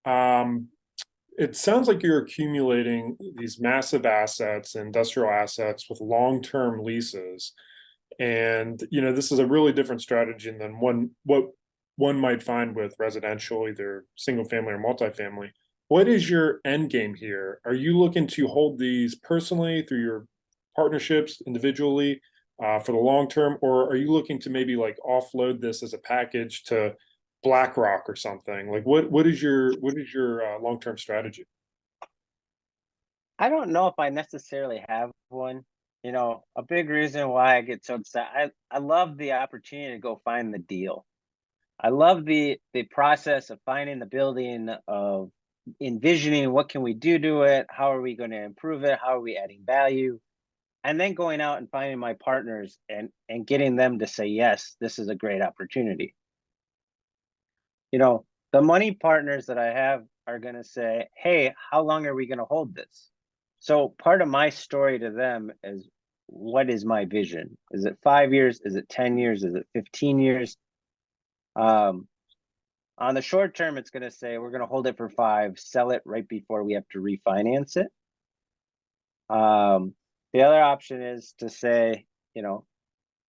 it sounds like you're accumulating these massive assets, industrial assets with long-term leases. And this is a really different strategy than what one might find with residential, either single family or multifamily. What is your end game here? Are you looking to hold these personally through your partnerships individually for the long term, or are you looking to maybe like offload this as a package to BlackRock or something? Like what is your long-term strategy? I don't know if I necessarily have one. A big reason why I get so excited, I love the opportunity to go find the deal. I love the process of finding the building, of envisioning what can we do to it, how are we going to improve it, how are we adding value, and then going out and finding my partners and getting them to say, yes, this is a great opportunity. The the money partners that I have are going to say, hey, how long are we going to hold this? So part of my story to them is, what is my vision? Is it 5 years? Is it 10 years? Is it 15 years? On the short term, it's going to say we're going to hold it for 5, sell it right before we have to refinance it. The other option is to say, you know,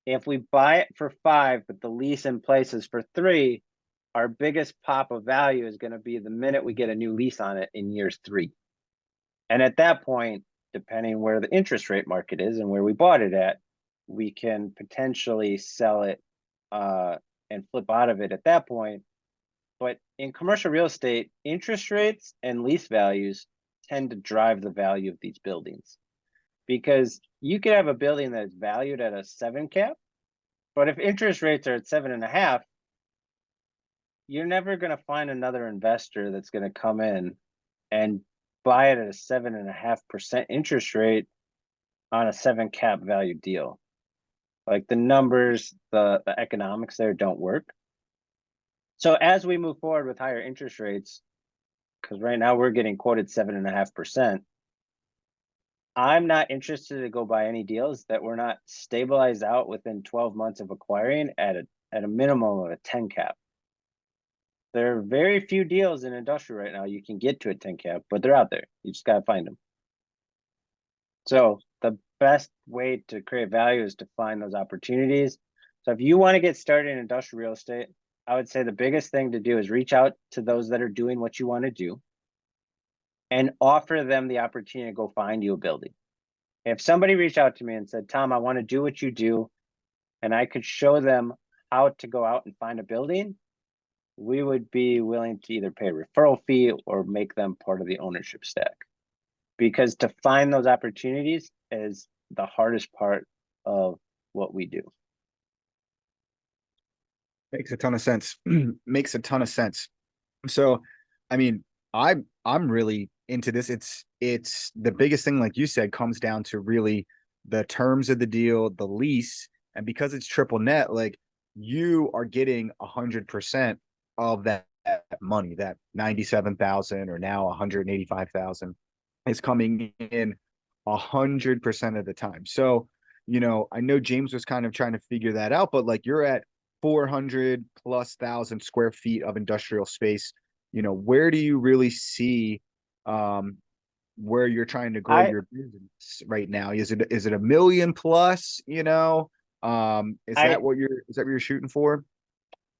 if we buy it for 5, but the lease in place is for 3, our biggest pop of value is going to be the minute we get a new lease on it in years 3. And at that point, depending where the interest rate market is and where we bought it at, we can potentially sell it and flip out of it at that point. But in commercial real estate, interest rates and lease values tend to drive the value of these buildings, because you could have a building that is valued at a 7 cap, but if interest rates are at 7.5, you're never going to find another investor that's going to come in and buy it at a 7.5% interest rate on a 7 cap value deal. Like, the numbers, the economics there don't work. So as we move forward with higher interest rates, because right now we're getting quoted 7.5%, I'm not interested to go buy any deals that were not stabilized out within 12 months of acquiring at a minimum of a 10 cap. There are very few deals in industrial right now you can get to a 10 cap, but they're out there. You just got to find them. So the best way to create value is to find those opportunities. So if you want to get started in industrial real estate, I would say the biggest thing to do is reach out to those that are doing what you want to do and offer them the opportunity to go find you a building. If somebody reached out to me and said, Tom, I want to do what you do, and I could show them how to go out and find a building, we would be willing to either pay a referral fee or make them part of the ownership stack. Because to find those opportunities is the hardest part of what we do. Makes a ton of sense. Makes a ton of sense. So, I mean, I'm really into this. It's the biggest thing, like you said, comes down to really the terms of the deal, the lease, and because it's triple net, like, you are getting 100% of that money. That 97,000 or now 185,000 is coming in 100% of the time. So, you know, I know James was kind of trying to figure that out, but like, you're at 400,000+ square feet of industrial space. You know, where do you really see where you're trying to grow your business right now? Is it 1 million plus, you know? Is that what you're shooting for?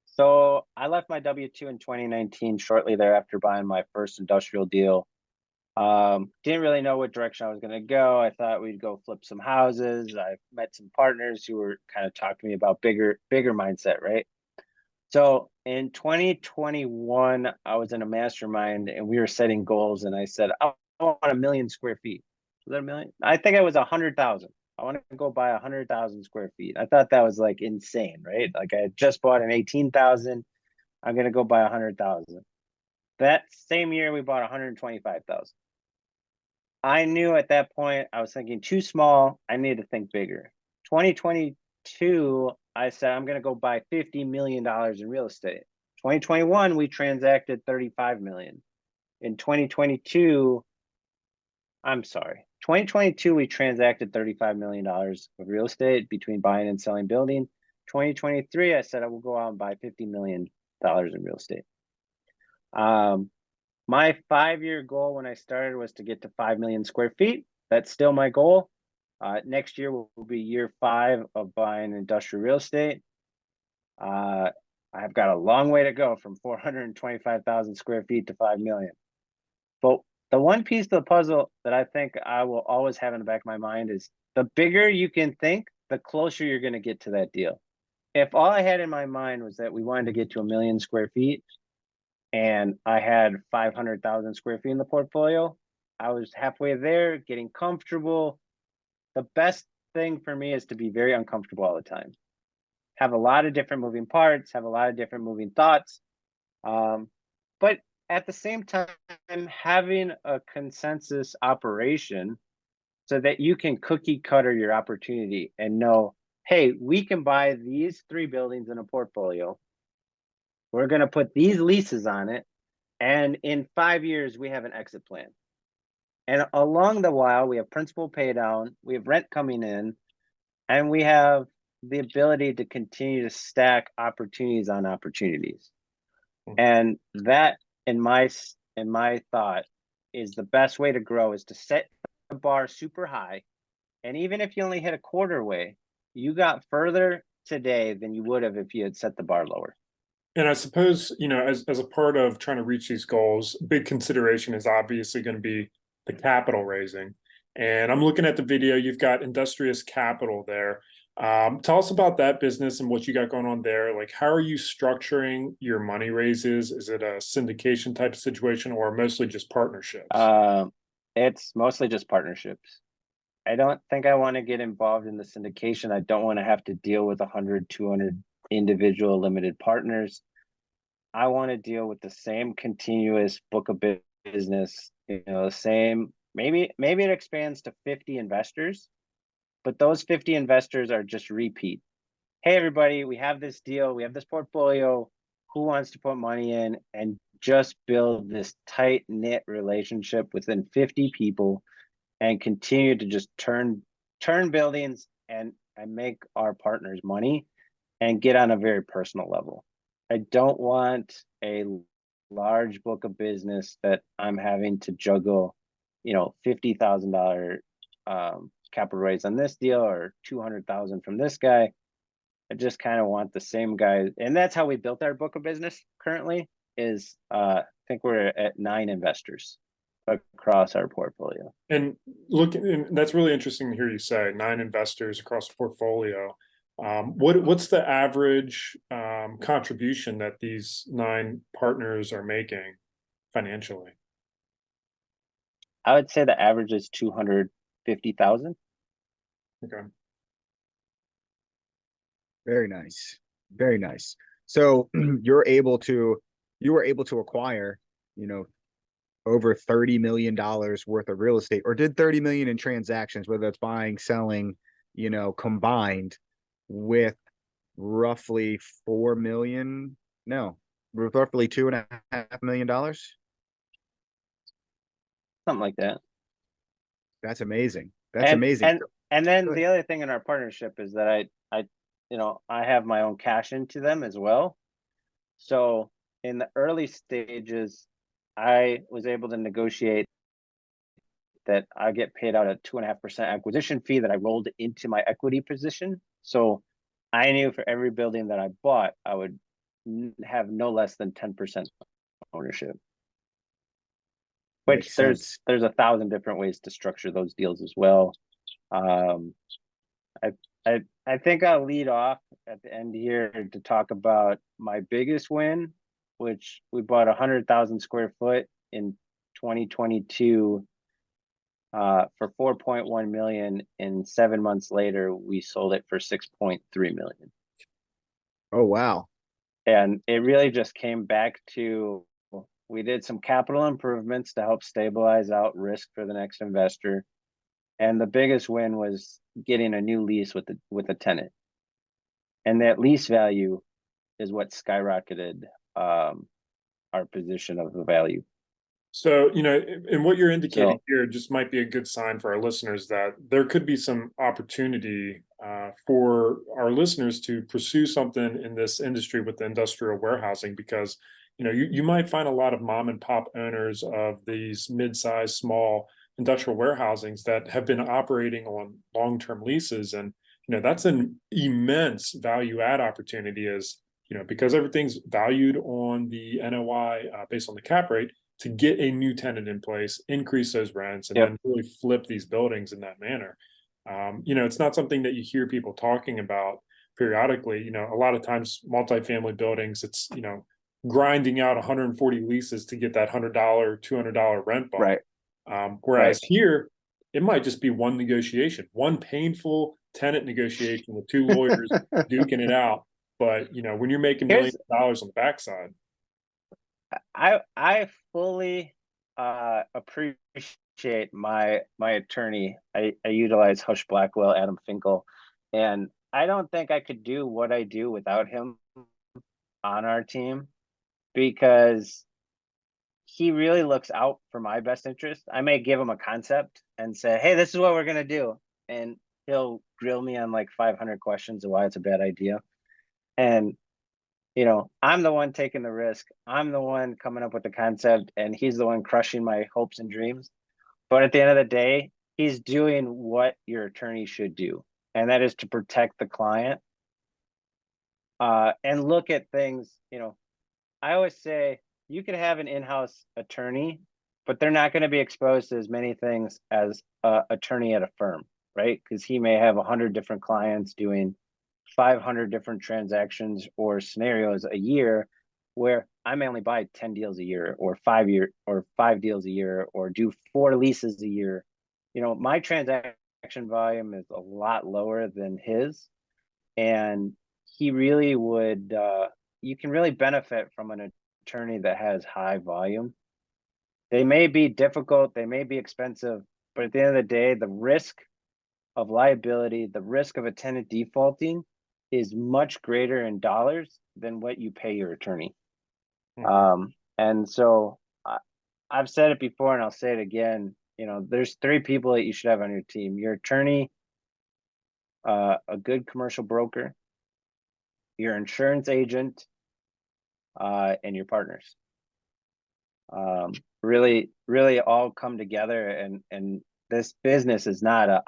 So I left my W-2 in 2019, shortly thereafter buying my first industrial deal. Didn't really know what direction I was going to go. I thought we'd go flip some houses. I met some partners who were kind of talking to me about bigger mindset, right? So in 2021, I was in a mastermind and we were setting goals, and I said, I want 1 million square feet. Was that 1 million? I think it was 100,000. I want to go buy 100,000 square feet. I thought that was like insane, right? Like, I had just bought an 18,000. I'm going to go buy 100,000. That same year, we bought 125,000. I knew at that point I was thinking too small. I needed to think bigger. 2022, I said, I'm going to go buy $50 million in real estate. 2021, we transacted 35 million. In 2022, we transacted $35 million of real estate between buying and selling building. 2023, I said I will go out and buy $50 million in real estate. My 5-year goal when I started was to get to 5 million square feet. That's still my goal. Next year will be year 5 of buying industrial real estate. I've got a long way to go from 425,000 square feet to 5 million. But the one piece of the puzzle that I think I will always have in the back of my mind is, the bigger you can think, the closer you're going to get to that deal. If all I had in my mind was that we wanted to get to 1 million square feet, and I had 500,000 square feet in the portfolio, I was halfway there, getting comfortable. The best thing for me is to be very uncomfortable all the time. Have a lot of different moving parts, have a lot of different moving thoughts. But at the same time, having a consensus operation so that you can cookie cutter your opportunity and know, hey, we can buy these 3 buildings in a portfolio. We're going to put these leases on it. And in 5 years, we have an exit plan. And along the while, we have principal pay down, we have rent coming in, and we have the ability to continue to stack opportunities on opportunities. And that, in my thought, is the best way to grow, is to set the bar super high. And even if you only hit a quarter way, you got further today than you would have if you had set the bar lower. And I suppose, as a part of trying to reach these goals, big consideration is obviously going to be the capital raising. And I'm looking at the video, you've got Industrious Capital there. Tell us about that business and what you got going on there. Like, how are you structuring your money raises? Is it a syndication type of situation or mostly just partnerships? It's mostly just partnerships. I don't think I want to get involved in the syndication. I don't want to have to deal with 100, 200 individual limited partners. I want to deal with the same continuous book of business, the same, maybe it expands to 50 investors, but those 50 investors are just repeat. Hey, everybody, we have this deal, we have this portfolio, who wants to put money in, and just build this tight knit relationship within 50 people and continue to just turn buildings and make our partners money and get on a very personal level. I don't want a large book of business that I'm having to juggle, $50,000 capital raise on this deal or 200,000 from this guy. I just kind of want the same guy. And that's how we built our book of business currently is, I think we're at 9 investors across our portfolio. And that's really interesting to hear you say 9 investors across the portfolio. What's the average contribution that these 9 partners are making financially? I would say the average is 250,000. Okay. Very nice. Very nice. So you were able to acquire, over $30 million worth of real estate, or did 30 million in transactions, whether it's buying, selling, combined, with roughly 4 million, no, roughly $2.5 million. Something like that. That's amazing. That's amazing. And then the other thing in our partnership is that I have my own cash into them as well. So in the early stages, I was able to negotiate that I get paid out a 2.5% acquisition fee that I rolled into my equity position. So I knew for every building that I bought, I would have no less than 10% ownership. Which there's 1,000 different ways to structure those deals as well. I think I'll lead off at the end here to talk about my biggest win, which we bought 100,000 square foot in 2022 for 4.1 million, and 7 months later we sold it for 6.3 million. Oh wow. And it really just came back to, we did some capital improvements to help stabilize out risk for the next investor. And the biggest win was getting a new lease with a tenant. And that lease value is what skyrocketed our position of the value. So, and what you're indicating here just might be a good sign for our listeners that there could be some opportunity for our listeners to pursue something in this industry with the industrial warehousing, because, you might find a lot of mom and pop owners of these mid-sized, small industrial warehousings that have been operating on long-term leases. And, that's an immense value add opportunity because everything's valued on the NOI based on the cap rate, to get a new tenant in place, increase those rents, and then really flip these buildings in that manner. It's not something that you hear people talking about periodically. A lot of times multifamily buildings, it's, grinding out 140 leases to get that $100, $200 rent bump. Right. Whereas here, it might just be one negotiation, one painful tenant negotiation with 2 lawyers duking it out. But, when you're making millions of dollars on the backside. I fully appreciate my attorney. I utilize Hush Blackwell, Adam Finkel, and I don't think I could do what I do without him on our team. because he really looks out for my best interest. I may give him a concept and say, hey, this is what we're going to do. And he'll grill me on like 500 questions of why it's a bad idea. And, I'm the one taking the risk. I'm the one coming up with the concept, and he's the one crushing my hopes and dreams. But at the end of the day, he's doing what your attorney should do, and that is to protect the client and look at things. I always say you could have an in-house attorney, but they're not going to be exposed to as many things as an attorney at a firm, right? Because he may have 100 different clients doing 500 different transactions or scenarios a year, where I may only buy 10 deals a year, or 5 deals a year, or do 4 leases a year. My transaction volume is a lot lower than his, and he really would, you can really benefit from an attorney that has high volume. They may be difficult, they may be expensive, but at the end of the day, the risk of liability, the risk of a tenant defaulting is much greater in dollars than what you pay your attorney. And so I've said it before and I'll say it again, there's 3 people that you should have on your team: your attorney, a good commercial broker, your insurance agent, and your partners. Really all come together, and this business is not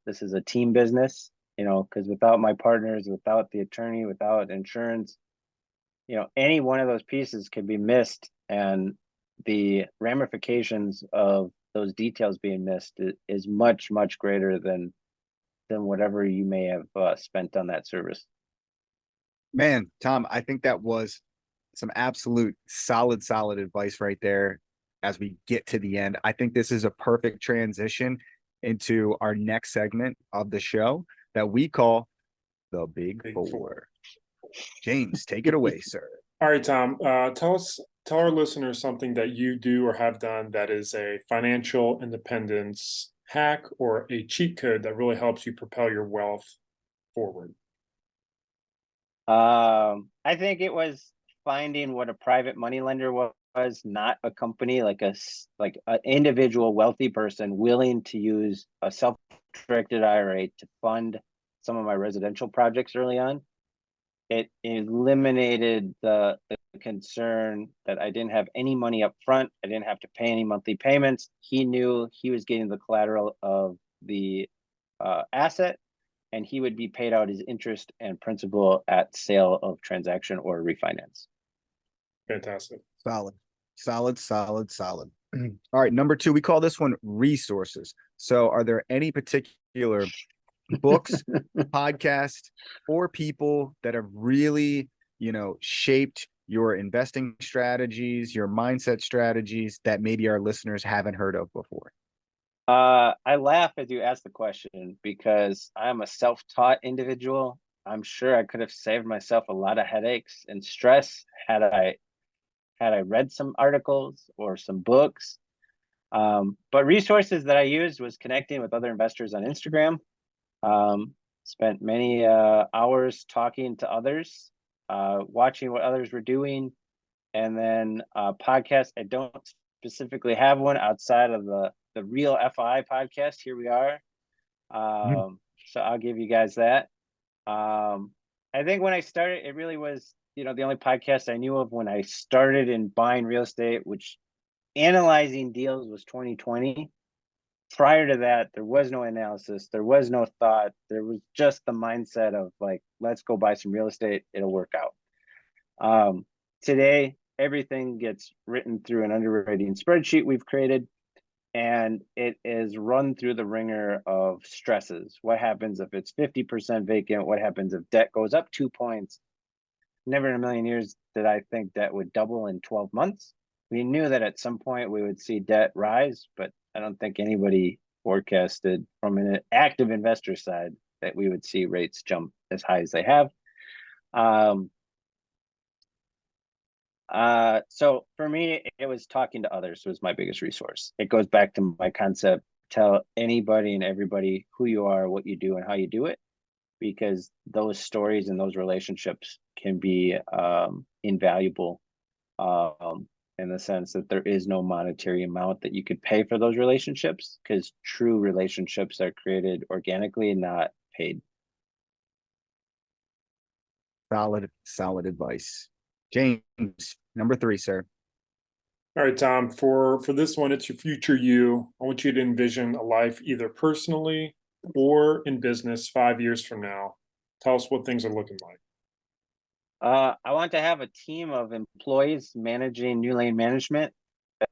this is a team business, because without my partners, without the attorney, without insurance, any one of those pieces could be missed, and the ramifications of those details being missed is much, much greater than whatever you may have spent on that service. Man, Tom, I think that was some absolute solid advice right there as we get to the end. I think this is a perfect transition into our next segment of the show that we call the Big Four. James, take it away, sir. All right, Tom, tell our listeners something that you do or have done that is a financial independence hack or a cheat code that really helps you propel your wealth forward. I think it was finding what a private money lender was, not a company, like an individual wealthy person willing to use a self-directed IRA to fund some of my residential projects early on. It eliminated the concern that I didn't have any money up front. I didn't have to pay any monthly payments. He knew he was getting the collateral of the asset, and he would be paid out his interest and principal at sale of transaction or refinance. Fantastic. Solid. All right, number 2, we call this one resources. So are there any particular books, podcasts, or people that have really, shaped your investing strategies, your mindset strategies that maybe our listeners haven't heard of before? I laugh as you ask the question because I'm a self-taught individual. I'm sure I could have saved myself a lot of headaches and stress had I read some articles or some books. But resources that I used was connecting with other investors on Instagram. Spent many hours talking to others, watching what others were doing, and then podcasts. I don't specifically have one outside of the Real FI podcast. Here we are. So I'll give you guys that. I think when I started, it really was, the only podcast I knew of when I started in buying real estate, which analyzing deals, was 2020. Prior to that, there was no analysis, there was no thought, there was just the mindset of like, let's go buy some real estate, it'll work out. Today, everything gets written through an underwriting spreadsheet we've created, and it is run through the ringer of stresses. What happens if it's 50% vacant? What happens if debt goes up 2 points? Never in a million years did I think debt would double in 12 months. We knew that at some point we would see debt rise, but I don't think anybody forecasted from an active investor side that we would see rates jump as high as they have. So for me, it was talking to others was my biggest resource. It goes back to my concept: tell anybody and everybody who you are, what you do, and how you do it, because those stories and those relationships can be invaluable in the sense that there is no monetary amount that you could pay for those relationships, because true relationships are created organically and not paid. Solid advice. James, number 3, sir. All right, Tom, for this one, it's your future you. I want you to envision a life either personally or in business 5 years from now. Tell us what things are looking like. I want to have a team of employees managing New Lane Management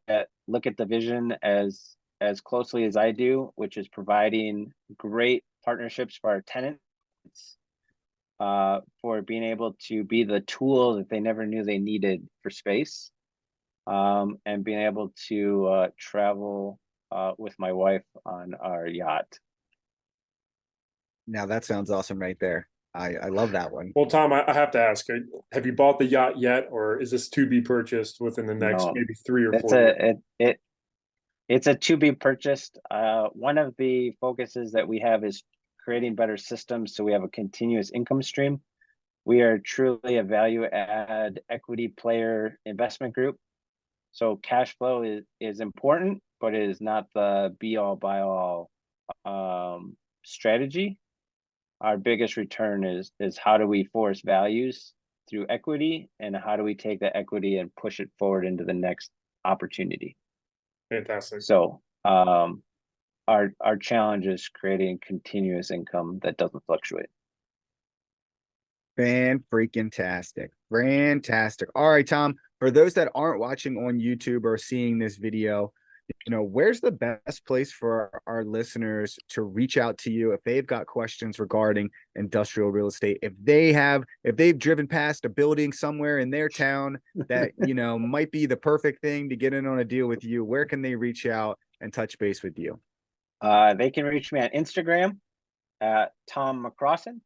that look at the vision as closely as I do, which is providing great partnerships for our tenants, for being able to be the tool that they never knew they needed for space, and being able to travel with my wife on our yacht. Now that sounds awesome right there. I love that one. Well, Tom, I have to ask, have you bought the yacht yet, or is this to be purchased within the next No, maybe 3 or It's 4 years? it's a to be purchased. One of the focuses that we have is creating better systems so we have a continuous income stream. We are truly a value add equity player investment group. So cash flow is important, but it is not the be all by all strategy. Our biggest return is how do we force values through equity, and how do we take the equity and push it forward into the next opportunity. Fantastic. So our challenge is creating continuous income that doesn't fluctuate. Fantastic. All right, Tom, for those that aren't watching on YouTube or seeing this video, where's the best place for our listeners to reach out to you if they've got questions regarding industrial real estate? If they've driven past a building somewhere in their town that, might be the perfect thing to get in on a deal with you, where can they reach out and touch base with you? They can reach me on Instagram at Tom McCrossin.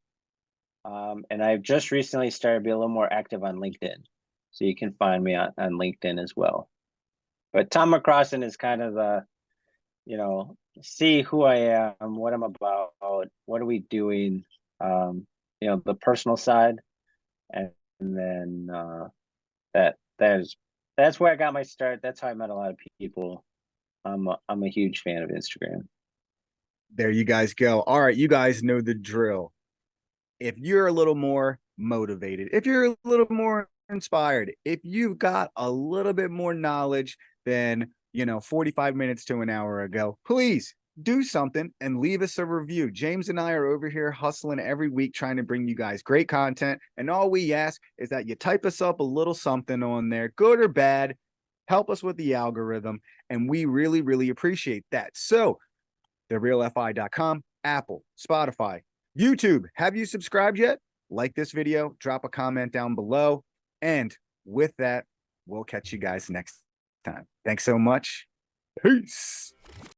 And I've just recently started to be a little more active on LinkedIn. So you can find me on LinkedIn as well. But Tom McCrossin is kind of the, see who I am, what I'm about, what are we doing, the personal side. And then that's where I got my start. That's how I met a lot of people. I'm a huge fan of Instagram. There you guys go. All right, you guys know the drill. If you're a little more motivated, if you're a little more inspired, if you've got a little bit more knowledge than 45 minutes to an hour ago, please do something and leave us a review. James and I are over here hustling every week trying to bring you guys great content, and all we ask is that you type us up a little something on there, good or bad. Help us with the algorithm, and we really, really appreciate that. So TheRealFi.com, Apple, Spotify, YouTube. Have you subscribed yet? Like this video, drop a comment down below. And with that, we'll catch you guys next time. Thanks so much. Peace.